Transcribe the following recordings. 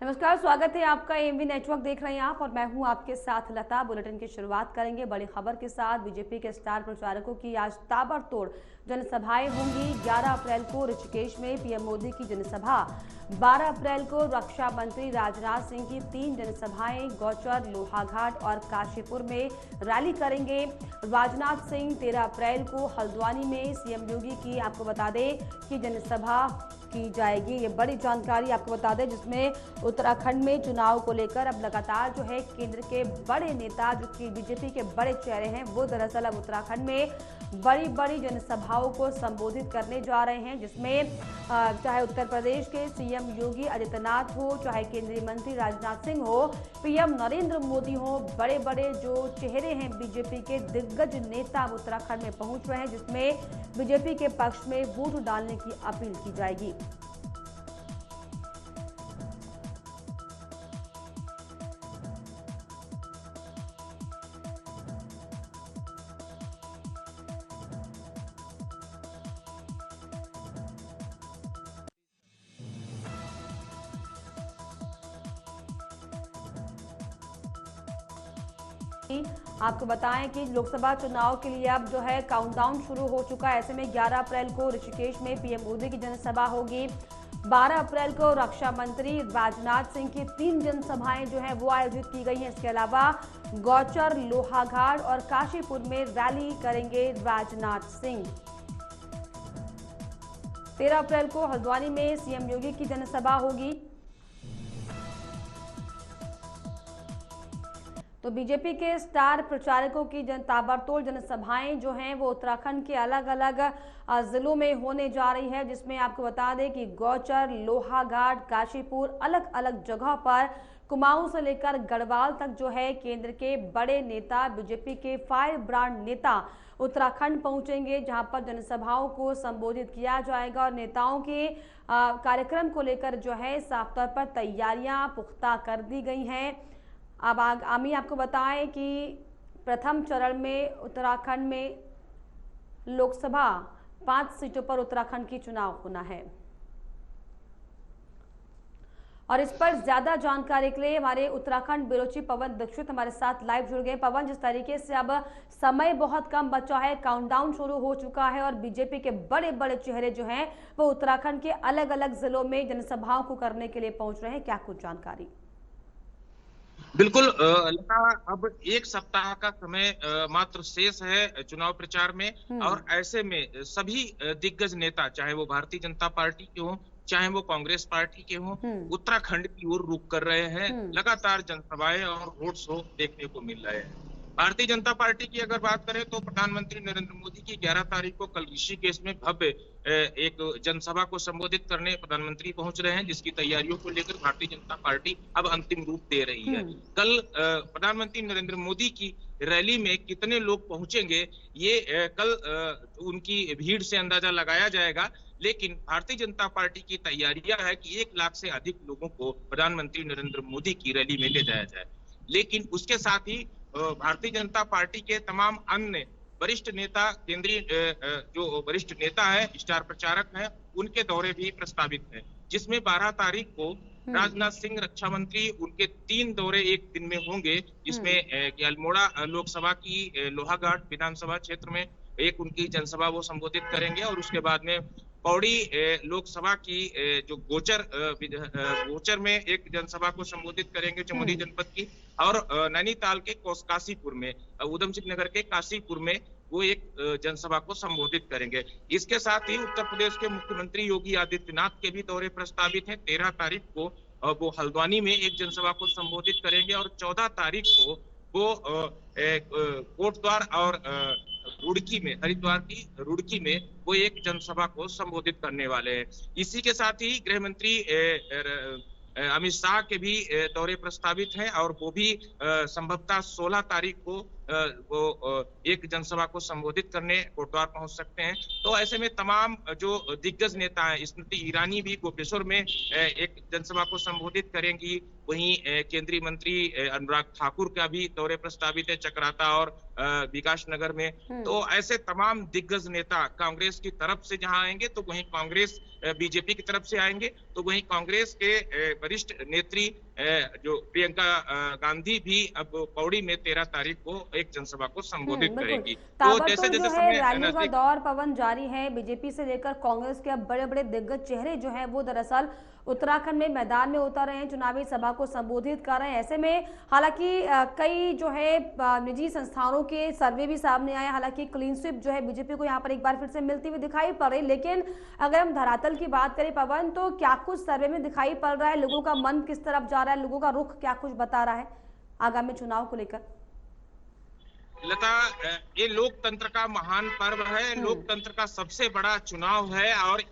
नमस्कार, स्वागत है आपका। एमवी नेटवर्क देख रहे हैं आप और मैं हूं आपके साथ लता। बुलेटिन की शुरुआत करेंगे बड़ी खबर के साथ। बीजेपी के स्टार प्रचारकों की आज ताबड़तोड़ जनसभाएं होंगी। 11 अप्रैल को ऋषिकेश में पीएम मोदी की जनसभा, 12 अप्रैल को रक्षा मंत्री राजनाथ सिंह की 3 जनसभाएं गौचर, लोहाघाट और काशीपुर में रैली करेंगे। राजनाथ सिंह 13 अप्रैल को हल्द्वानी में सीएम योगी की आपको बता दें कि जनसभा की जाएगी। ये बड़ी जानकारी आपको बता दें, जिसमें उत्तराखंड में चुनाव को लेकर अब लगातार जो है केंद्र के बड़े नेता, जो कि बीजेपी के बड़े चेहरे हैं, वो दरअसल अब उत्तराखंड में बड़ी बड़ी जनसभाओं को संबोधित करने जा रहे हैं, जिसमें चाहे उत्तर प्रदेश के सीएम योगी आदित्यनाथ हो, चाहे केंद्रीय मंत्री राजनाथ सिंह हो, पीएम नरेंद्र मोदी हो, बड़े बड़े जो चेहरे हैं बीजेपी के दिग्गज नेता उत्तराखंड में पहुंच रहे हैं, जिसमें बीजेपी के पक्ष में वोट डालने की अपील की जाएगी। आपको बताएं कि लोकसभा चुनाव के लिए अब जो है काउंटडाउन शुरू हो चुका है। ऐसे में 11 अप्रैल को ऋषिकेश में पीएम मोदी की जनसभा होगी। 12 अप्रैल को रक्षा मंत्री राजनाथ सिंह की 3 जनसभाएं जो है वो आयोजित की गई हैं। इसके अलावा गौचर, लोहाघाट और काशीपुर में रैली करेंगे राजनाथ सिंह। 13 अप्रैल को हल्द्वानी में सीएम योगी की जनसभा होगी। तो बीजेपी के स्टार प्रचारकों की ताबड़तोड़ जनसभाएं जो हैं वो उत्तराखंड के अलग अलग जिलों में होने जा रही है, जिसमें आपको बता दें कि गौचर, लोहाघाट, काशीपुर, अलग अलग जगह पर कुमाऊं से लेकर गढ़वाल तक जो है केंद्र के बड़े नेता, बीजेपी के फायर ब्रांड नेता उत्तराखंड पहुंचेंगे, जहां पर जनसभाओं को संबोधित किया जाएगा और नेताओं के कार्यक्रम को लेकर जो है साफ तौर पर तैयारियां पुख्ता कर दी गई हैं। अब आमी आपको बताएं कि प्रथम चरण में उत्तराखंड में लोकसभा 5 सीटों पर उत्तराखंड की चुनाव होना है। और इस पर ज्यादा जानकारी के लिए हमारे उत्तराखंड ब्यूरो चीफ पवन दीक्षित हमारे साथ लाइव जुड़ गए। पवन, जिस तरीके से अब समय बहुत कम बचा है, काउंटडाउन शुरू हो चुका है और बीजेपी के बड़े बड़े चेहरे जो हैं वो उत्तराखंड के अलग अलग जिलों में जनसभाओं को करने के लिए पहुंच रहे हैं, क्या कुछ जानकारी? बिल्कुल लता, अब 1 सप्ताह का समय मात्र शेष है चुनाव प्रचार में। और ऐसे में सभी दिग्गज नेता, चाहे वो भारतीय जनता पार्टी के हों, चाहे वो कांग्रेस पार्टी के हों, उत्तराखंड की ओर रुख कर रहे हैं। लगातार जनसभाएं और रोड शो देखने को मिल रहे हैं। भारतीय जनता पार्टी की अगर बात करें तो प्रधानमंत्री नरेंद्र मोदी की 11 तारीख को कल ऋषिकेश में भव्य एक जनसभा को संबोधित करने प्रधानमंत्री पहुंच रहे हैं, जिसकी तैयारियों को लेकर भारतीय जनता पार्टी अब अंतिम रूप दे रही है। कल प्रधानमंत्री नरेंद्र मोदी की रैली में कितने लोग पहुंचेंगे, ये कल उनकी भीड़ से अंदाजा लगाया जाएगा। लेकिन भारतीय जनता पार्टी की तैयारियां है कि 1 लाख से अधिक लोगों को प्रधानमंत्री नरेंद्र मोदी की रैली में ले जाया जाए। लेकिन उसके साथ ही भारतीय जनता पार्टी के तमाम अन्य वरिष्ठ नेता, केंद्रीय जो वरिष्ठ नेता है, स्टार प्रचारक हैं, उनके दौरे भी प्रस्तावित हैं, जिसमें 12 तारीख को राजनाथ सिंह रक्षा मंत्री, उनके 3 दौरे एक दिन में होंगे, जिसमें अल्मोड़ा लोकसभा की लोहाघाट विधानसभा क्षेत्र में एक उनकी जनसभा वो संबोधित करेंगे और उसके बाद में पौड़ी लोकसभा की जो गोचर में एक जनसभा को संबोधित करेंगे चमोली जनपद की, और नैनीताल के काशीपुर में, उधम सिंह नगर के काशीपुर में वो एक जनसभा को संबोधित करेंगे। इसके साथ ही उत्तर प्रदेश के मुख्यमंत्री योगी आदित्यनाथ के भी दौरे प्रस्तावित हैं। 13 तारीख को वो हल्द्वानी में एक जनसभा को संबोधित करेंगे और 14 तारीख को वो कोटद्वार और रुड़की में, हरिद्वार की रुड़की में वो एक जनसभा को संबोधित करने वाले हैं। इसी के साथ ही गृह मंत्री अमित शाह के भी दौरे प्रस्तावित हैं और वो भी संभवतः 16 तारीख को वो एक जनसभा को संबोधित करने कोटद्वार पहुंच सकते हैं। तो ऐसे में तमाम जो दिग्गज नेता हैं, स्मृति ईरानी भी गोपेश्वर में एक जनसभा को संबोधित करेंगी। वहीं केंद्रीय मंत्री अनुराग ठाकुर का भी दौरे प्रस्तावित है चकराता और विकास नगर में। तो ऐसे तमाम दिग्गज नेता कांग्रेस की तरफ से जहां आएंगे तो वहीं कांग्रेस बीजेपी की तरफ से आएंगे, तो वहीं कांग्रेस के वरिष्ठ नेत्री जो प्रियंका गांधी भी अब पौड़ी में 13 तारीख को एक जनसभा को संबोधित करेंगी। तो जैसे जो जैसे है समय रैलियों का नजदीक दौर पवन जारी है, बीजेपी से लेकर कांग्रेस के अब बड़े बड़े दिग्गज चेहरे जो हैं वो दरअसल उत्तराखंड में मैदान में उतर रहे हैं, चुनावी सभा को संबोधित कर रहे हैं। ऐसे में हालांकि कई जो है निजी संस्थानों के सर्वे भी सामने आए, हालांकि क्लीन स्वीप जो है बीजेपी को यहाँ पर एक बार फिर से मिलती हुई दिखाई पड़ रही। लेकिन अगर हम धरातल की बात करें पवन, तो क्या कुछ सर्वे में दिखाई पड़ रहा है, लोगों का मन किस तरफ जा रहा है, लोगों का रुख क्या कुछ बता रहा है आगामी चुनाव को लेकर? लता, ये लोकतंत्र का महान पर्व है, लोकतंत्र का सबसे बड़ा चुनाव है और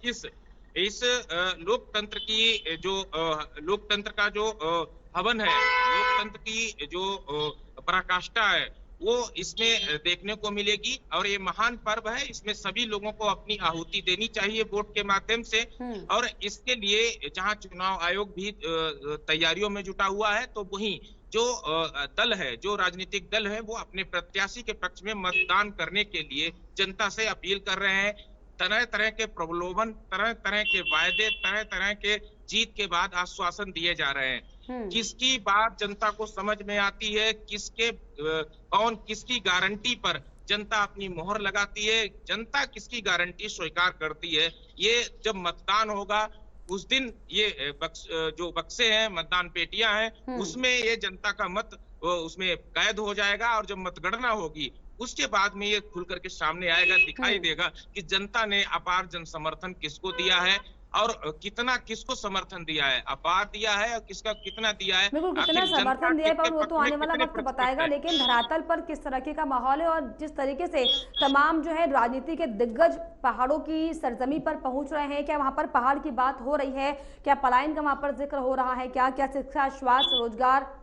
इस लोकतंत्र की जो लोकतंत्र का जो हवन है, लोकतंत्र की जो पराकाष्ठा है, वो इसमें देखने को मिलेगी। और ये महान पर्व है, इसमें सभी लोगों को अपनी आहुति देनी चाहिए वोट के माध्यम से। और इसके लिए जहां चुनाव आयोग भी तैयारियों में जुटा हुआ है, तो वहीं जो दल है, जो राजनीतिक दल है, वो अपने प्रत्याशी के पक्ष में मतदान करने के लिए जनता से अपील कर रहे हैं। तरह तरह के प्रलोभन, तरह तरह के वायदे, तरह तरह के जीत के बाद आश्वासन दिए जा रहे हैं। किसकी बात जनता को समझ में आती है, कौन किसकी गारंटी पर जनता अपनी मोहर लगाती है, जनता किसकी गारंटी स्वीकार करती है, ये जब मतदान होगा उस दिन ये जो बक्से हैं, मतदान पेटियां हैं, उसमें ये जनता का मत उसमें कैद हो जाएगा। और जब मतगणना होगी उसके बाद में ये खुल करके सामने आएगा, दिखाई देगा कि जनता ने अपार जन समर्थन किसको दिया है और कितना किसको समर्थन दिया है, अपार दिया है और किसका कितना दिया है। बिल्कुल, कितना समर्थन दिया है पर वो तो आने वाला वक्त बताएगा। लेकिन धरातल पर किस तरीके का माहौल है और जिस तरीके से तमाम जो है राजनीति के दिग्गज पहाड़ों की सरजमी पर पहुंच रहे हैं, क्या वहां पर पहाड़ की बात हो रही है, क्या पलायन का वहां पर जिक्र हो रहा है, क्या क्या शिक्षा, स्वास्थ्य, रोजगार,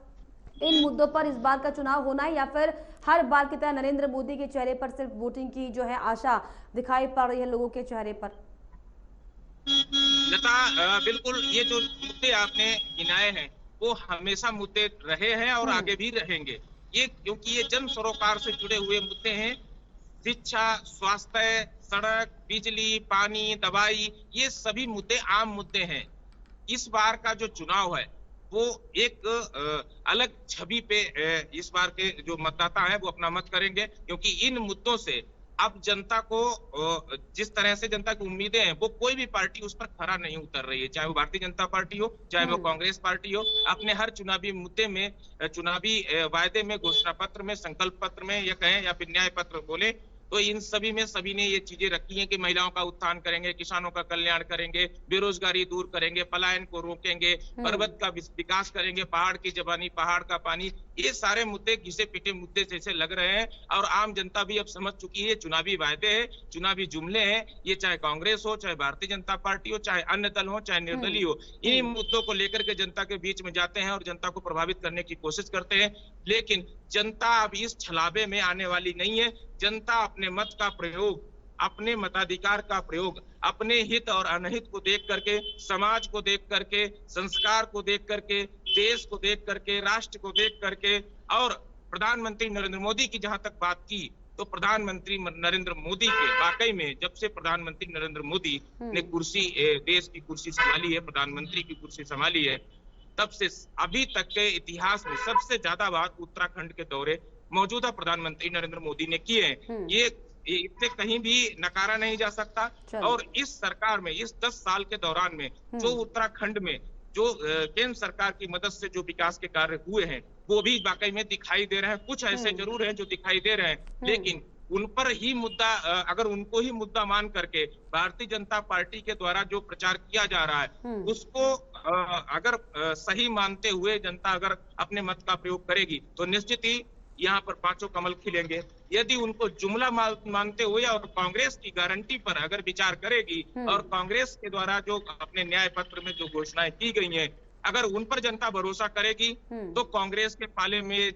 इन मुद्दों पर इस बार का चुनाव होना है, या फिर हर बार की तरह नरेंद्र मोदी के चेहरे पर सिर्फ वोटिंग की जो है आशा दिखाई पड़ रही है लोगों के चेहरे पर? लता, बिल्कुल ये जो मुद्दे आपने गिनाए हैं वो हमेशा मुद्दे रहे हैं और आगे भी रहेंगे। ये क्योंकि ये जन सरोकार से जुड़े हुए मुद्दे हैं। शिक्षा, स्वास्थ्य, सड़क, बिजली, पानी, दवाई, ये सभी मुद्दे आम मुद्दे हैं। इस बार का जो चुनाव है वो एक अलग छवि पे इस बार के जो मतदाता हैं वो अपना मत करेंगे, क्योंकि इन मुद्दों से अब जनता को जिस तरह से जनता की उम्मीदें हैं वो कोई भी पार्टी उस पर खरा नहीं उतर रही है, चाहे वो भारतीय जनता पार्टी हो, चाहे वो कांग्रेस पार्टी हो। अपने हर चुनावी मुद्दे में, चुनावी वायदे में, घोषणा पत्र में, संकल्प पत्र में या कहें या फिर न्याय पत्र बोले, तो इन सभी में सभी ने ये चीजें रखी हैं कि महिलाओं का उत्थान करेंगे, किसानों का कल्याण करेंगे, बेरोजगारी दूर करेंगे, पलायन को रोकेंगे, पर्वत का विकास करेंगे, पहाड़ की जवानी, पहाड़ का पानी, ये सारे मुद्दे घिसे पिटे मुद्दे जैसे लग रहे हैं। और आम जनता भी अब समझ चुकी है चुनावी वायदे है, चुनावी जुमले हैं, ये चाहे कांग्रेस हो, चाहे भारतीय जनता पार्टी हो, चाहे अन्य दल हो, चाहे निर्दलीय हो, इन्हीं मुद्दों को लेकर के जनता के बीच में जाते हैं और जनता को प्रभावित करने की कोशिश करते हैं। लेकिन जनता अब इस छलावे में आने वाली नहीं है। जनता अपने मत का प्रयोग, अपने मताधिकार का प्रयोग अपने हित और अनहित को देख करके, समाज को देख करके, संस्कार को देख करके, देश को देख करके, राष्ट्र को देख करके, और प्रधानमंत्री नरेंद्र मोदी की जहां तक बात की, तो प्रधानमंत्री नरेंद्र मोदी के वाकई में जब से प्रधानमंत्री नरेंद्र मोदी ने कुर्सी, देश की कुर्सी संभाली है, प्रधानमंत्री की कुर्सी संभाली है, तब से अभी तक के इतिहास में सबसे ज्यादा बात उत्तराखंड के दौरे मौजूदा प्रधानमंत्री नरेंद्र मोदी ने किए हैं। ये इससे कहीं भी नकारा नहीं जा सकता। और इस सरकार में, इस 10 साल के दौरान में जो उत्तराखंड में जो केंद्र सरकार की मदद से जो विकास के कार्य हुए हैं वो भी वाकई में दिखाई दे रहे हैं। कुछ ऐसे जरूर हैं जो दिखाई दे रहे हैं, लेकिन उन पर ही मुद्दा, अगर उनको ही मुद्दा मान करके भारतीय जनता पार्टी के द्वारा जो प्रचार किया जा रहा है उसको अगर सही मानते हुए जनता अगर अपने मत का प्रयोग करेगी तो निश्चित ही यहाँ पर पांचों कमल खिलेंगे। यदि उनको जुमला मानते हुए और कांग्रेस की गारंटी पर अगर विचार करेगी और कांग्रेस के द्वारा जो अपने न्याय पत्र में जो घोषणाएं की गई हैं, अगर उन पर जनता भरोसा करेगी तो कांग्रेस के पाले में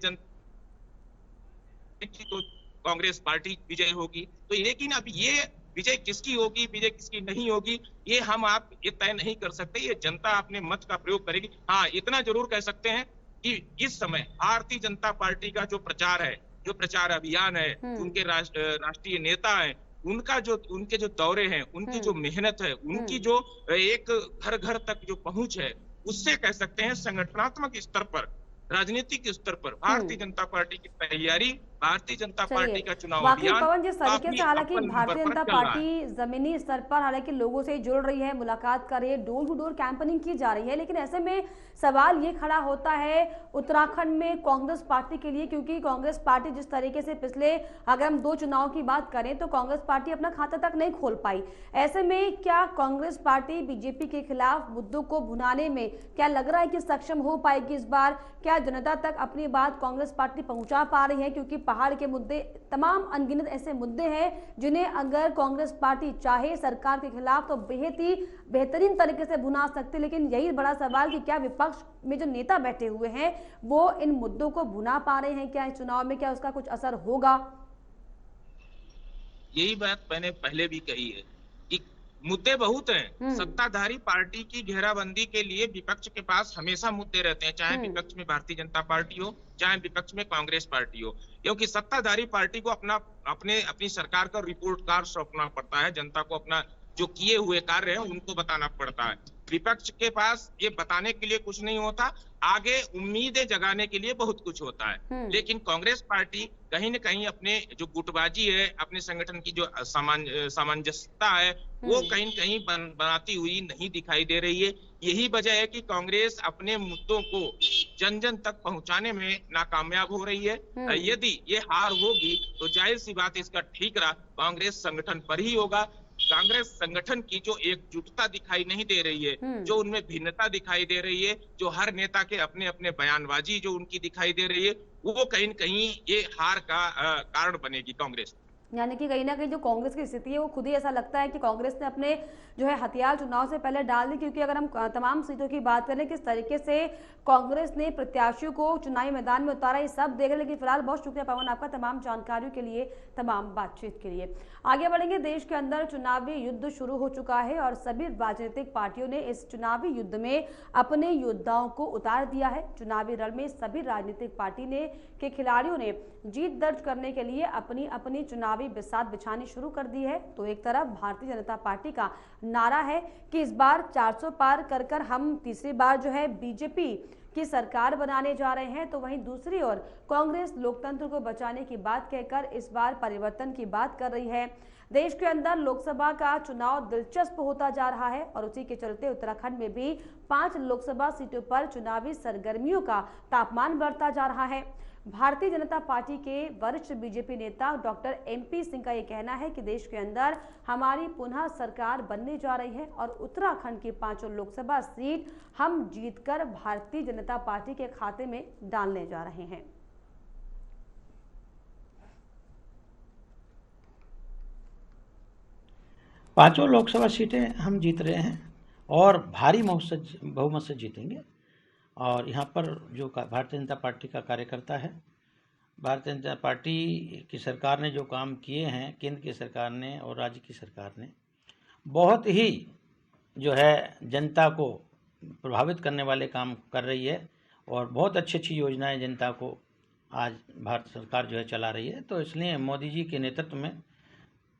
की तो कांग्रेस पार्टी विजय होगी। तो लेकिन अब ये विजय किसकी होगी, विजय किसकी नहीं होगी, ये हम आप ये तय नहीं कर सकते। ये जनता अपने मत का प्रयोग करेगी। हाँ, इतना जरूर कह सकते हैं कि इस समय भारतीय जनता पार्टी का जो प्रचार है, जो प्रचार अभियान है, उनके राष्ट्रीय नेता हैं, उनके जो दौरे हैं, उनकी जो मेहनत है, उनकी जो एक घर घर तक जो पहुंच है, उससे कह सकते हैं संगठनात्मक स्तर पर, राजनीतिक स्तर पर भारतीय जनता पार्टी की तैयारी, भारतीय जनता पार्टी चलिए, का चुनाव वाकई अभियान पवन, जिस तरीके काफी से हालांकि अव्वल नंबर भारतीय पर जनता चल रहा है। पार्टी जमीनी स्तर पर हालांकि लोगों से जुड़ रही है, मुलाकात कर रही है, डोर टू डोर कैंपेनिंग की जा रही है, लेकिन ऐसे में सवाल ये खड़ा होता है उत्तराखंड में कांग्रेस पार्टी के लिए, क्योंकि कांग्रेस पार्टी जिस तरीके से पिछले, अगर हम 2 चुनाव की बात करें तो कांग्रेस पार्टी अपना खाता तक नहीं खोल पाई। ऐसे में क्या कांग्रेस पार्टी बीजेपी के खिलाफ मुद्दों को भुनाने में क्या लग रहा है कि सक्षम हो पाएगी इस बार? क्या जनता तक अपनी बात कांग्रेस पार्टी पहुंचा पा रही है? क्योंकि पहाड़ के मुद्दे, तमाम अनगिनत ऐसे मुद्दे हैं जिन्हें अगर कांग्रेस पार्टी चाहे सरकार के खिलाफ तो बेहद ही बेहतरीन तरीके से भुना सकती, लेकिन यही बड़ा सवाल कि क्या विपक्ष में जो नेता बैठे हुए हैं वो इन मुद्दों को भुना पा रहे हैं? क्या इस चुनाव में क्या उसका कुछ असर होगा? यही बात मैंने पहले भी कही है कि मुद्दे बहुत हैं। सत्ताधारी पार्टी की घेराबंदी के लिए विपक्ष के पास हमेशा मुद्दे रहते हैं, चाहे विपक्ष में भारतीय जनता पार्टी हो, चाहे विपक्ष में कांग्रेस पार्टी हो, क्योंकि सत्ताधारी पार्टी को अपनी सरकार का रिपोर्ट कार्ड सौंपना पड़ता है, जनता को अपना जो किए हुए कार्य हैं उनको बताना पड़ता है। विपक्ष के पास ये बताने के लिए कुछ नहीं होता, आगे उम्मीदें जगाने के लिए बहुत कुछ होता है। लेकिन कांग्रेस पार्टी कहीं न कहीं अपने जो गुटबाजी है, अपने संगठन की जो सामंजस्यता है, वो कहीं न कहीं बनाती हुई नहीं दिखाई दे रही है। यही वजह है कि कांग्रेस अपने मुद्दों को जन जन तक पहुंचाने में नाकामयाब हो रही है। यदि ये हार होगी तो जाहिर सी बात इसका ठीकरा कांग्रेस संगठन पर ही होगा। कांग्रेस संगठन की जो एकजुटता दिखाई नहीं दे रही है, जो उनमें भिन्नता दिखाई दे रही है, जो हर नेता के अपने अपने बयानबाजी जो उनकी दिखाई दे रही है, वो कहीं न कहीं ये हार का कारण बनेगी कांग्रेस। यानी कि कहीं ना कहीं जो कांग्रेस की स्थिति है वो खुद ही ऐसा लगता है कि कांग्रेस ने अपने जो है हथियार चुनाव से पहले डाल दी, क्योंकि अगर हम तमाम सीटों की बात करें किस तरीके से कांग्रेस ने प्रत्याशियों को चुनावी मैदान में उतारा, ये सब देख रहे हैं। लेकिन फिलहाल बहुत शुक्रिया पवन आपका तमाम जानकारियों के लिए, तमाम बातचीत के लिए। आगे बढ़ेंगे। देश के अंदर चुनावी युद्ध शुरू हो चुका है और सभी राजनीतिक पार्टियों ने इस चुनावी युद्ध में अपने योद्धाओं को उतार दिया है। चुनावी रण में सभी राजनीतिक पार्टी के खिलाड़ियों ने जीत दर्ज करने के लिए अपनी अपनी चुनावी बिसात बिछानी शुरू कर दी है। तो एक तरफ भारतीय जनता पार्टी का नारा है कि इस बार 400 पार कर कर हम तीसरी बार जो है बीजेपी की सरकार बनाने जा रहे हैं, तो वहीं दूसरी ओर कांग्रेस लोकतंत्र को बचाने की बात कहकर इस बार परिवर्तन की बात कर रही है। देश के अंदर लोकसभा का चुनाव दिलचस्प होता जा रहा है और उसी के चलते उत्तराखंड में भी 5 लोकसभा सीटों पर चुनावी सरगर्मियों का तापमान बढ़ता जा रहा है। भारतीय जनता पार्टी के वरिष्ठ बीजेपी नेता डॉक्टर MP सिंह का यह कहना है कि देश के अंदर हमारी पुनः सरकार बनने जा रही है और उत्तराखंड की 5 लोकसभा सीट हम जीतकर भारतीय जनता पार्टी के खाते में डालने जा रहे हैं। पांचों लोकसभा सीटें हम जीत रहे हैं और भारी बहुमत से जीतेंगे। और यहाँ पर जो भारतीय जनता पार्टी का कार्यकर्ता है, भारतीय जनता पार्टी की सरकार ने जो काम किए हैं, केंद्र की सरकार ने और राज्य की सरकार ने, बहुत ही जो है जनता को प्रभावित करने वाले काम कर रही है और बहुत अच्छी अच्छी योजनाएं जनता को आज भारत सरकार जो है चला रही है। तो इसलिए मोदी जी के नेतृत्व में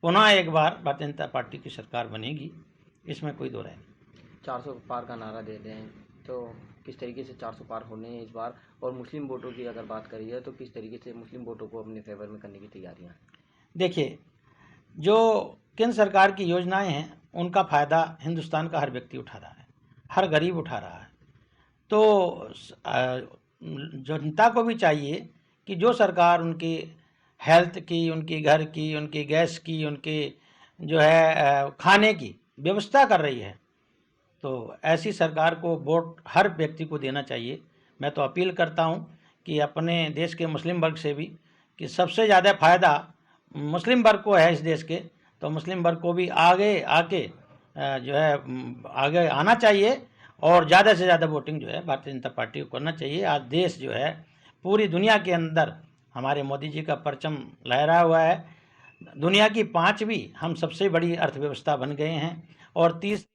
पुनः एक बार भारतीय जनता पार्टी की सरकार बनेगी, इसमें कोई दो राय नहीं। 400 पार का नारा दे रहे हैं, तो किस तरीके से 400 पार होने हैं इस बार? और मुस्लिम वोटों की अगर बात करी है तो किस तरीके से मुस्लिम वोटों को अपने फेवर में करने की तैयारियां? देखिए, जो केंद्र सरकार की योजनाएं हैं उनका फ़ायदा हिंदुस्तान का हर व्यक्ति उठा रहा है, हर गरीब उठा रहा है। तो जनता को भी चाहिए कि जो सरकार उनकी हेल्थ की, उनकी घर की, उनकी गैस की, उनके जो है खाने की व्यवस्था कर रही है, तो ऐसी सरकार को वोट हर व्यक्ति को देना चाहिए। मैं तो अपील करता हूं कि अपने देश के मुस्लिम वर्ग से भी कि सबसे ज़्यादा फ़ायदा मुस्लिम वर्ग को है इस देश के, तो मुस्लिम वर्ग को भी आगे आके जो है आगे आना चाहिए और ज़्यादा से ज़्यादा वोटिंग जो है भारतीय जनता पार्टी को करना चाहिए। आज देश जो है पूरी दुनिया के अंदर हमारे मोदी जी का परचम लहरा हुआ है। दुनिया की 5वीं हम सबसे बड़ी अर्थव्यवस्था बन गए हैं और 30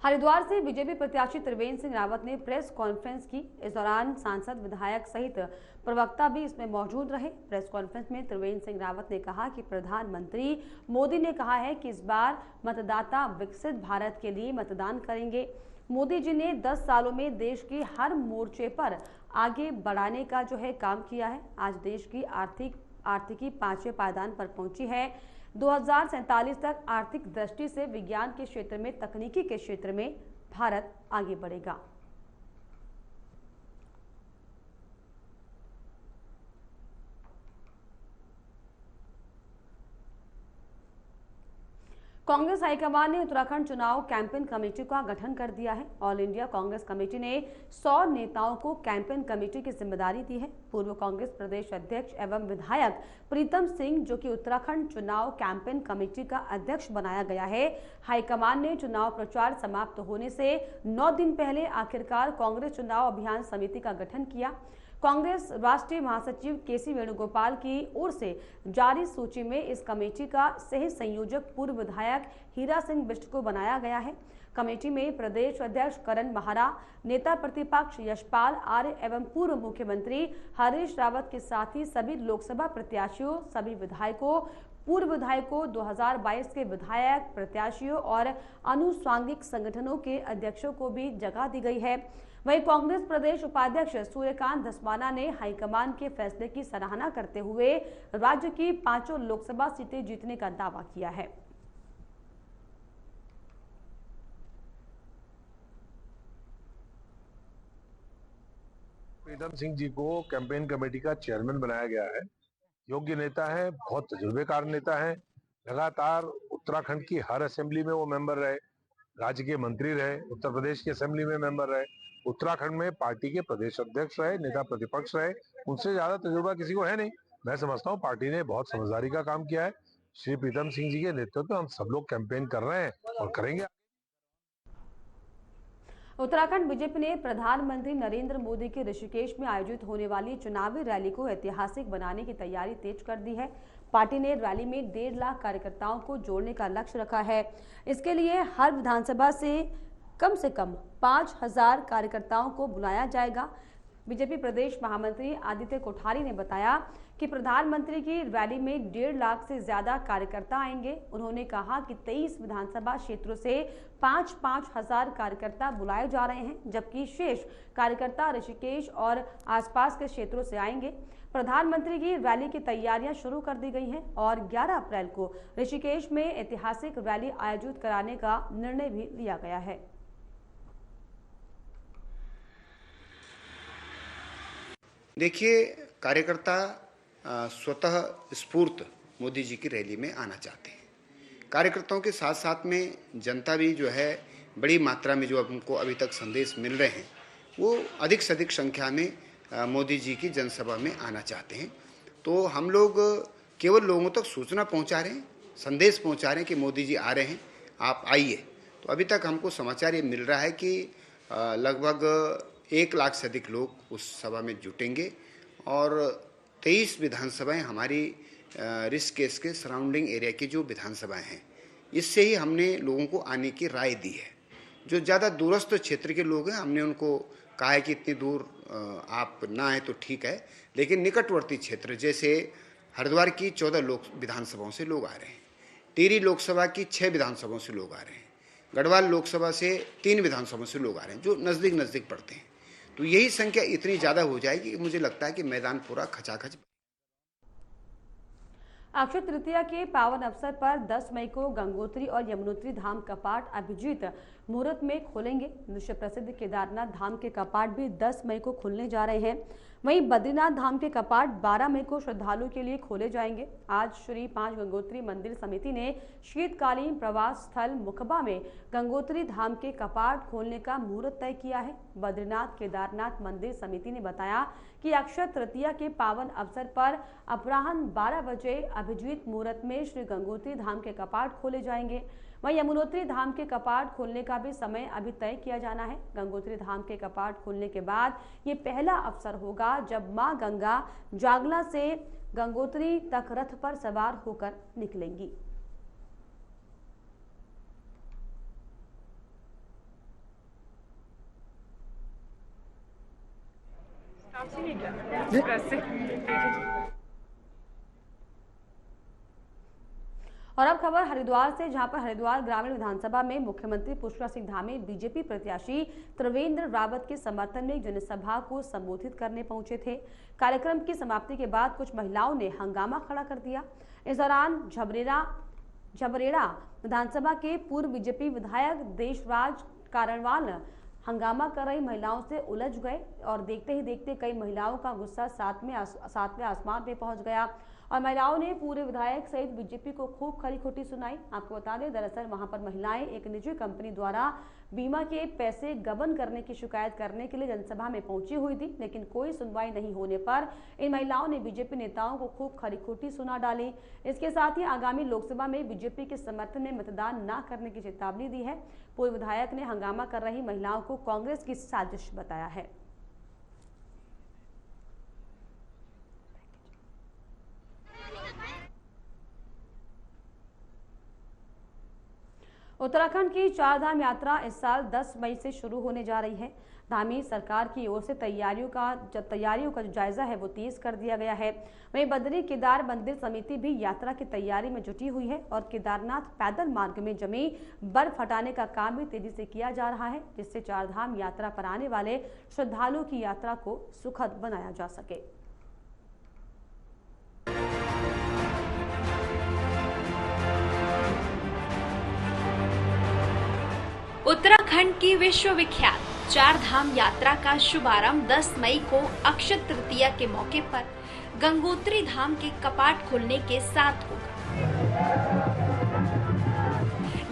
हरिद्वार से बीजेपी प्रत्याशी त्रिवेंद्र सिंह रावत ने प्रेस कॉन्फ्रेंस की। इस दौरान सांसद, विधायक सहित प्रवक्ता भी इसमें मौजूद रहे। प्रेस कॉन्फ्रेंस में त्रिवेंद्र सिंह रावत ने कहा कि प्रधानमंत्री मोदी ने कहा है कि इस बार मतदाता विकसित भारत के लिए मतदान करेंगे। मोदी जी ने 10 सालों में देश के हर मोर्चे पर आगे बढ़ाने का काम किया है। आज देश की आर्थिकी 5वें पायदान पर पहुंची है। 2047 तक आर्थिक दृष्टि से विज्ञान के क्षेत्र में, तकनीकी के क्षेत्र में भारत आगे बढ़ेगा। कांग्रेस हाईकमान ने उत्तराखंड चुनाव कैंपेन कमेटी का गठन कर दिया है। ऑल इंडिया कांग्रेस कमेटी ने 100 नेताओं को कैंपेन कमेटी की जिम्मेदारी दी है। पूर्व कांग्रेस प्रदेश अध्यक्ष एवं विधायक प्रीतम सिंह, जो कि उत्तराखंड चुनाव कैंपेन कमेटी का अध्यक्ष बनाया गया है। हाईकमान ने चुनाव प्रचार समाप्त होने से 9 दिन पहले आखिरकार कांग्रेस चुनाव अभियान समिति का गठन किया। कांग्रेस राष्ट्रीय महासचिव केसी वेणुगोपाल की ओर से जारी सूची में इस कमेटी का सह संयोजक पूर्व विधायक हीरा सिंह बिष्ट को बनाया गया है। कमेटी में प्रदेश अध्यक्ष करण माहरा, नेता प्रतिपक्ष यशपाल आर्य एवं पूर्व मुख्यमंत्री हरीश रावत के साथ ही सभी लोकसभा प्रत्याशियों, सभी विधायकों, पूर्व विधायकों, 2022 के विधायक प्रत्याशियों और अनुषांगिक संगठनों के अध्यक्षों को भी जगह दी गई है। वहीं कांग्रेस प्रदेश उपाध्यक्ष सूर्यकांत धस्माना ने हाईकमान के फैसले की सराहना करते हुए राज्य की 5 लोकसभा सीटें जीतने का दावा किया है। प्रीतम सिंह जी को कैंपेन कमेटी का चेयरमैन बनाया गया है। योग्य नेता है, बहुत तजुर्बेकार नेता है। लगातार उत्तराखंड की हर असेंबली में वो मेंबर रहे, राज्य के मंत्री रहे, उत्तर प्रदेश की असेंबली में मेंबर रहे, उत्तराखंड में पार्टी के प्रदेश अध्यक्ष रहे, नेता प्रतिपक्ष रहे। उनसे ज्यादा तजुर्बा किसी को है नहीं। मैं समझता हूँ पार्टी ने बहुत समझदारी का काम किया है। श्री प्रीतम सिंह जी के नेतृत्व में हम सब लोग कैंपेन कर रहे हैं और करेंगे। उत्तराखंड बीजेपी ने प्रधानमंत्री नरेंद्र मोदी के ऋषिकेश में आयोजित होने वाली चुनावी रैली को ऐतिहासिक बनाने की तैयारी तेज कर दी है। पार्टी ने रैली में 1.5 लाख कार्यकर्ताओं को जोड़ने का लक्ष्य रखा है। इसके लिए हर विधानसभा से कम 5,000 कार्यकर्ताओं को बुलाया जाएगा। बीजेपी प्रदेश महामंत्री आदित्य कोठारी ने बताया कि प्रधानमंत्री की रैली में 1.5 लाख से ज्यादा कार्यकर्ता आएंगे। उन्होंने कहा कि 23 विधानसभा क्षेत्रों से 5-5 हजार कार्यकर्ता बुलाए जा रहे हैं, जबकि शेष कार्यकर्ता ऋषिकेश और आसपास के क्षेत्रों से आएंगे। प्रधानमंत्री की रैली की तैयारियां शुरू कर दी गई हैं और 11 अप्रैल को ऋषिकेश में ऐतिहासिक रैली आयोजित कराने का निर्णय भी लिया गया है। देखिए, कार्यकर्ता स्वतः स्फूर्त मोदी जी की रैली में आना चाहते हैं। कार्यकर्ताओं के साथ साथ में जनता भी जो है बड़ी मात्रा में जो हमको अभी तक संदेश मिल रहे हैं, वो अधिक से अधिक संख्या में मोदी जी की जनसभा में आना चाहते हैं। तो हम लोग केवल लोगों तक सूचना पहुंचा रहे हैं, संदेश पहुंचा रहे हैं कि मोदी जी आ रहे हैं, आप आइए। तो अभी तक हमको समाचार ये मिल रहा है कि लगभग 1 लाख से अधिक लोग उस सभा में जुटेंगे और 23 विधानसभाएं हमारी ऋषिकेश के सराउंडिंग एरिया की जो विधानसभाएं हैं, इससे ही हमने लोगों को आने की राय दी है। जो ज़्यादा दूरस्थ क्षेत्र के लोग हैं, हमने उनको कहा है कि इतनी दूर आप ना आए तो ठीक है, लेकिन निकटवर्ती क्षेत्र जैसे हरिद्वार की 14 विधानसभाओं से लोग आ रहे हैं, टिहरी लोकसभा की 6 विधानसभाओं से लोग आ रहे हैं, गढ़वाल लोकसभा से 3 विधानसभाओं से लोग आ रहे हैं, जो नज़दीक नज़दीक पड़ते हैं। तो यही संख्या इतनी ज़्यादा हो जाएगी कि मुझे लगता है कि मैदान पूरा खचाखच। अक्षय तृतीया के पावन अवसर पर 10 मई को गंगोत्री और यमुनोत्री धाम कपाट अभिजीत मुहूर्त में खोलेंगे। विश्व प्रसिद्ध केदारनाथ धाम के कपाट भी 10 मई को खुलने जा रहे हैं। वहीं बद्रीनाथ धाम के कपाट 12 मई को श्रद्धालुओं के लिए खोले जाएंगे। आज श्री 5 गंगोत्री मंदिर समिति ने शीतकालीन प्रवास स्थल मुखबा में गंगोत्री धाम के कपाट खोलने का मुहूर्त तय किया है। बद्रीनाथ केदारनाथ मंदिर समिति ने बताया कि अक्षय तृतीया के पावन अवसर पर अपराह्न 12 बजे अभिजीत मुहूर्त में श्री गंगोत्री धाम के कपाट खोले जाएंगे। वहीं यमुनोत्री धाम के कपाट खोलने का भी समय अभी तय किया जाना है। गंगोत्री धाम के कपाट खोलने के बाद ये पहला अवसर होगा जब मां गंगा जागला से गंगोत्री तक रथ पर सवार होकर निकलेंगी। और अब खबर हरिद्वार से, जहां पर हरिद्वार ग्रामीण विधानसभा में मुख्यमंत्री पुष्कर सिंह धामी बीजेपी प्रत्याशी त्रिवेंद्र रावत के समर्थन में एक जनसभा को संबोधित करने पहुंचे थे। कार्यक्रम की समाप्ति के बाद कुछ महिलाओं ने हंगामा खड़ा कर दिया। इस दौरान झबरेड़ा विधानसभा के पूर्व बीजेपी विधायक देशराज कारणवाल हंगामा कर रही महिलाओं से उलझ गए और देखते ही देखते कई महिलाओं का गुस्सा सातवें आसमान पे पहुंच गया और महिलाओं ने पूरे विधायक सहित बीजेपी को खूब खरी खोटी सुनाई। आपको बता दें, दरअसल वहां पर महिलाएं एक निजी कंपनी द्वारा बीमा के पैसे गबन करने की शिकायत करने के लिए जनसभा में पहुंची हुई थी, लेकिन कोई सुनवाई नहीं होने पर इन महिलाओं ने बीजेपी नेताओं को खूब खरी खोटी सुना डाली। इसके साथ ही आगामी लोकसभा में बीजेपी के समर्थन में मतदान न करने की चेतावनी दी है। पूर्व विधायक ने हंगामा कर रही महिलाओं को कांग्रेस की साजिश बताया है। उत्तराखंड की चारधाम यात्रा इस साल 10 मई से शुरू होने जा रही है। धामी सरकार की ओर से तैयारियों का जो जायजा है वो तेज कर दिया गया है। वहीं बद्री केदार मंदिर समिति भी यात्रा की तैयारी में जुटी हुई है और केदारनाथ पैदल मार्ग में जमी बर्फ हटाने का काम भी तेजी से किया जा रहा है, जिससे चारधाम यात्रा पर आने वाले श्रद्धालुओं की यात्रा को सुखद बनाया जा सके। उत्तराखंड की विश्वविख्यात चारधाम यात्रा का शुभारंभ 10 मई को अक्षय तृतीया के मौके पर गंगोत्री धाम के कपाट खुलने के साथ होगा।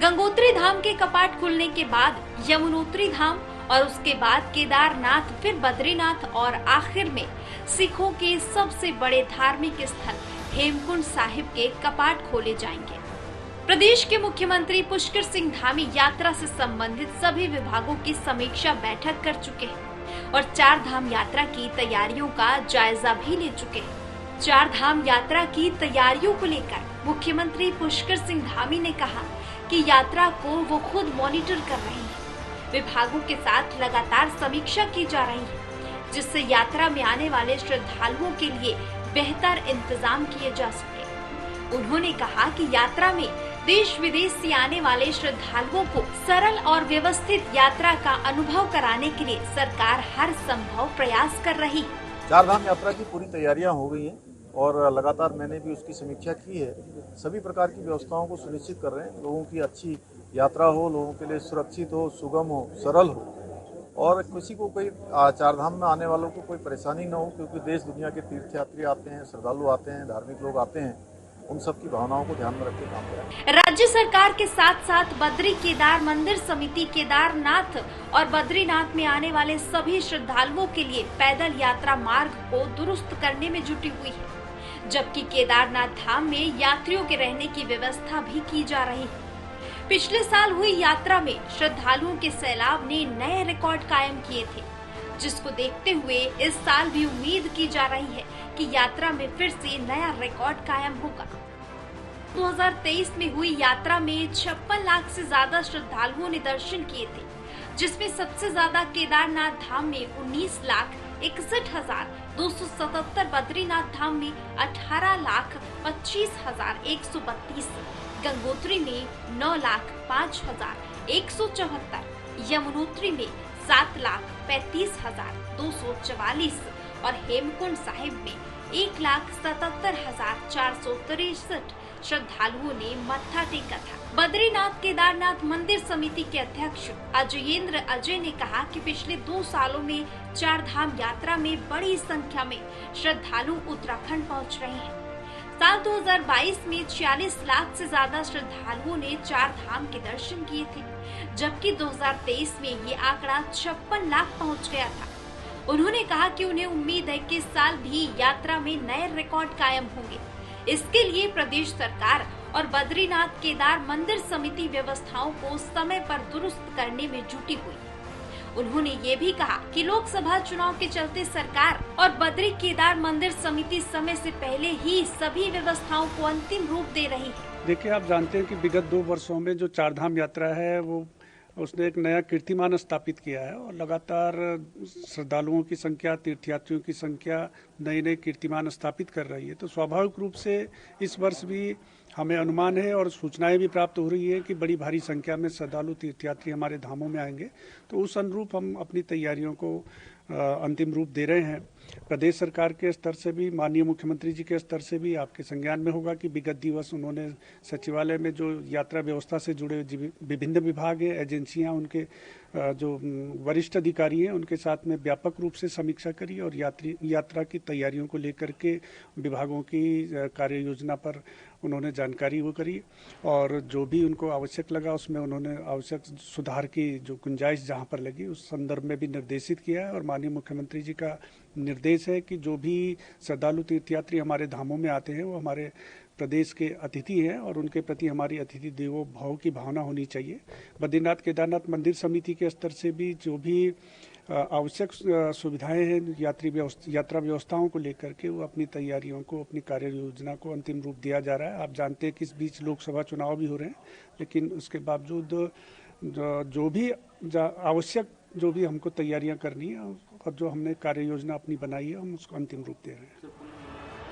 गंगोत्री धाम के कपाट खुलने के बाद यमुनोत्री धाम और उसके बाद केदारनाथ, फिर बद्रीनाथ और आखिर में सिखों के सबसे बड़े धार्मिक स्थल हेमकुंड साहिब के कपाट खोले जाएंगे। प्रदेश के मुख्यमंत्री पुष्कर सिंह धामी यात्रा से संबंधित सभी विभागों की समीक्षा बैठक कर चुके हैं और चारधाम यात्रा की तैयारियों का जायजा भी ले चुके हैं। चारधाम यात्रा की तैयारियों को लेकर मुख्यमंत्री पुष्कर सिंह धामी ने कहा कि यात्रा को वो खुद मॉनिटर कर रहे हैं। विभागों के साथ लगातार समीक्षा की जा रही है, जिससे यात्रा में आने वाले श्रद्धालुओं के लिए बेहतर इंतजाम किए जा सके। उन्होंने कहा कि यात्रा में देश विदेश से आने वाले श्रद्धालुओं को सरल और व्यवस्थित यात्रा का अनुभव कराने के लिए सरकार हर संभव प्रयास कर रही है। चारधाम यात्रा की पूरी तैयारियां हो गई हैं और लगातार मैंने भी उसकी समीक्षा की है। सभी प्रकार की व्यवस्थाओं को सुनिश्चित कर रहे हैं, लोगों की अच्छी यात्रा हो, लोगों के लिए सुरक्षित हो, सुगम हो, सरल हो और किसी को कोई चारधाम में आने वालों को कोई परेशानी न हो, क्योंकि देश दुनिया के तीर्थयात्री आते हैं, श्रद्धालु आते हैं, धार्मिक लोग आते हैं, उन सब की भावनाओं को ध्यान में रख के काम करें। राज्य सरकार के साथ साथ बद्री केदार मंदिर समिति केदारनाथ और बद्रीनाथ में आने वाले सभी श्रद्धालुओं के लिए पैदल यात्रा मार्ग को दुरुस्त करने में जुटी हुई है, जबकि केदारनाथ धाम में यात्रियों के रहने की व्यवस्था भी की जा रही है। पिछले साल हुई यात्रा में श्रद्धालुओं के सैलाब ने नए रिकॉर्ड कायम किए थे, जिसको देखते हुए इस साल भी उम्मीद की जा रही है कि यात्रा में फिर से नया रिकॉर्ड कायम होगा। 2023 में हुई यात्रा में 56 लाख से ज्यादा श्रद्धालुओं ने दर्शन किए थे, जिसमें सबसे ज्यादा केदारनाथ धाम में 19,61,277, बद्रीनाथ धाम में 18,25,132, गंगोत्री में 9,05,174, यमुनोत्री में 7,35,244 और हेमकुंड साहिब में 1,77,463 श्रद्धालुओं ने मत्था टेका था। बद्रीनाथ केदारनाथ मंदिर समिति के अध्यक्ष अजयेंद्र अजय ने कहा कि पिछले 2 सालों में चारधाम यात्रा में बड़ी संख्या में श्रद्धालु उत्तराखंड पहुंच रहे हैं। साल 2022 में 46 लाख से ज्यादा श्रद्धालुओं ने चारधाम के दर्शन किए थे, जबकि 2023 में ये आंकड़ा 56 लाख पहुंच गया था। उन्होंने कहा कि उन्हें उम्मीद है कि इस साल भी यात्रा में नए रिकॉर्ड कायम होंगे। इसके लिए प्रदेश सरकार और बद्रीनाथ केदार मंदिर समिति व्यवस्थाओं को समय पर दुरुस्त करने में जुटी हुई है। उन्होंने ये भी कहा कि लोकसभा चुनाव के चलते सरकार और बद्री केदार मंदिर समिति समय से पहले ही सभी व्यवस्थाओं को अंतिम रूप दे रही है। देखिए, आप जानते हैं कि विगत 2 वर्षों में जो चारधाम यात्रा है वो उसने एक नया कीर्तिमान स्थापित किया है और लगातार श्रद्धालुओं की संख्या, तीर्थयात्रियों की संख्या नए कीर्तिमान स्थापित कर रही है। तो स्वाभाविक रूप से इस वर्ष भी हमें अनुमान है और सूचनाएं भी प्राप्त हो रही है कि बड़ी भारी संख्या में श्रद्धालु तीर्थयात्री हमारे धामों में आएंगे। तो उस अनुरूप हम अपनी तैयारियों को अंतिम रूप दे रहे हैं। प्रदेश सरकार के स्तर से भी, माननीय मुख्यमंत्री जी के स्तर से भी आपके संज्ञान में होगा कि विगत दिवस उन्होंने सचिवालय में जो यात्रा व्यवस्था से जुड़े विभिन्न विभाग हैं, एजेंसियां, उनके जो वरिष्ठ अधिकारी हैं, उनके साथ में व्यापक रूप से समीक्षा करी और यात्रा की तैयारियों को लेकर के विभागों की कार्य योजना पर उन्होंने जानकारी वो करी और जो भी उनको आवश्यक लगा उसमें उन्होंने आवश्यक सुधार की जो गुंजाइश जहाँ पर लगी उस संदर्भ में भी निर्देशित किया है। और माननीय मुख्यमंत्री जी का निर्देश है कि जो भी श्रद्धालु तीर्थयात्री हमारे धामों में आते हैं वो हमारे प्रदेश के अतिथि हैं और उनके प्रति हमारी अतिथि देवो भव की भावना होनी चाहिए। बद्रीनाथ केदारनाथ मंदिर समिति के स्तर से भी जो भी आवश्यक सुविधाएं हैं यात्रा व्यवस्थाओं को लेकर के वो अपनी तैयारियों को, अपनी कार्य योजना को अंतिम रूप दिया जा रहा है। आप जानते हैं कि इस बीच लोकसभा चुनाव भी हो रहे हैं, लेकिन उसके बावजूद जो भी आवश्यक जो भी हमको तैयारियां करनी है और जो हमने कार्य योजना अपनी बनाई है हम उसको अंतिम रूप दे रहे हैं।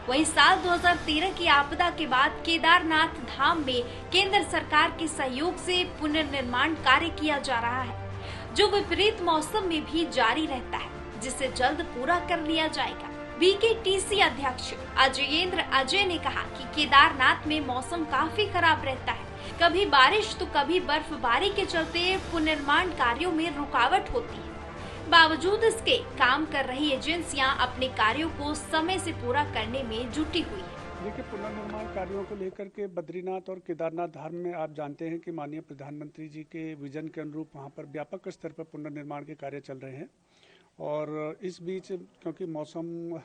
वहीं साल 2013 की आपदा के बाद केदारनाथ धाम में केंद्र सरकार के सहयोग से पुनर्निर्माण कार्य किया जा रहा है, जो विपरीत मौसम में भी जारी रहता है, जिसे जल्द पूरा कर लिया जाएगा। बीकेटीसी अध्यक्ष अजयेंद्र अजय ने कहा कि केदारनाथ में मौसम काफी खराब रहता है, कभी बारिश तो कभी बर्फबारी के चलते पुनर्निर्माण कार्यों में रुकावट होती है। बावजूद इसके काम कर रही एजेंसियां अपने कार्यों को समय से पूरा करने में जुटी हुई है। देखिए, पुनर्निर्माण कार्यों को लेकर के बद्रीनाथ और केदारनाथ धाम में आप जानते हैं कि माननीय प्रधानमंत्री जी के विजन के अनुरूप वहां पर व्यापक स्तर पर पुनर्निर्माण के कार्य चल रहे हैं और इस बीच क्योंकि मौसम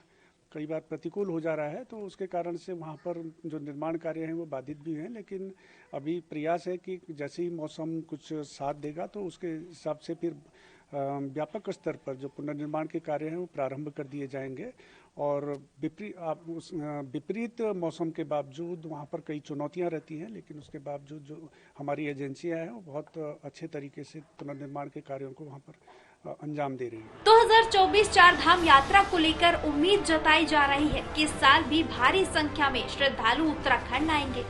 कई बार प्रतिकूल हो जा रहा है तो उसके कारण से वहाँ पर जो निर्माण कार्य हैं वो बाधित भी हैं, लेकिन अभी प्रयास है कि जैसे ही मौसम कुछ साथ देगा तो उसके हिसाब से फिर व्यापक स्तर पर जो पुनर्निर्माण के कार्य हैं वो प्रारंभ कर दिए जाएंगे और विपरीत मौसम के बावजूद वहाँ पर कई चुनौतियाँ रहती हैं, लेकिन उसके बावजूद जो हमारी एजेंसियाँ हैं वो बहुत अच्छे तरीके से पुनर्निर्माण के कार्यों को वहाँ पर अंजाम दे रही है। 2024 चारधाम यात्रा को लेकर उम्मीद जताई जा रही है कि इस साल भी भारी संख्या में श्रद्धालु उत्तराखंड आएंगे,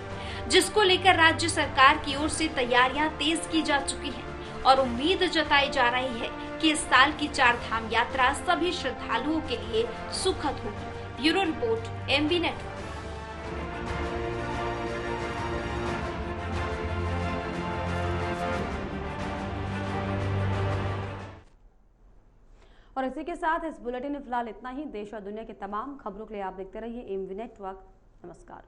जिसको लेकर राज्य सरकार की ओर से तैयारियां तेज की जा चुकी हैं और उम्मीद जताई जा रही है कि इस साल की चारधाम यात्रा सभी श्रद्धालुओं के लिए सुखद होगी। Bureau report, MB network. और इसी के साथ इस बुलेटिन में फिलहाल इतना ही। देश और दुनिया की तमाम खबरों के लिए आप देखते रहिए MB नेटवर्क। नमस्कार।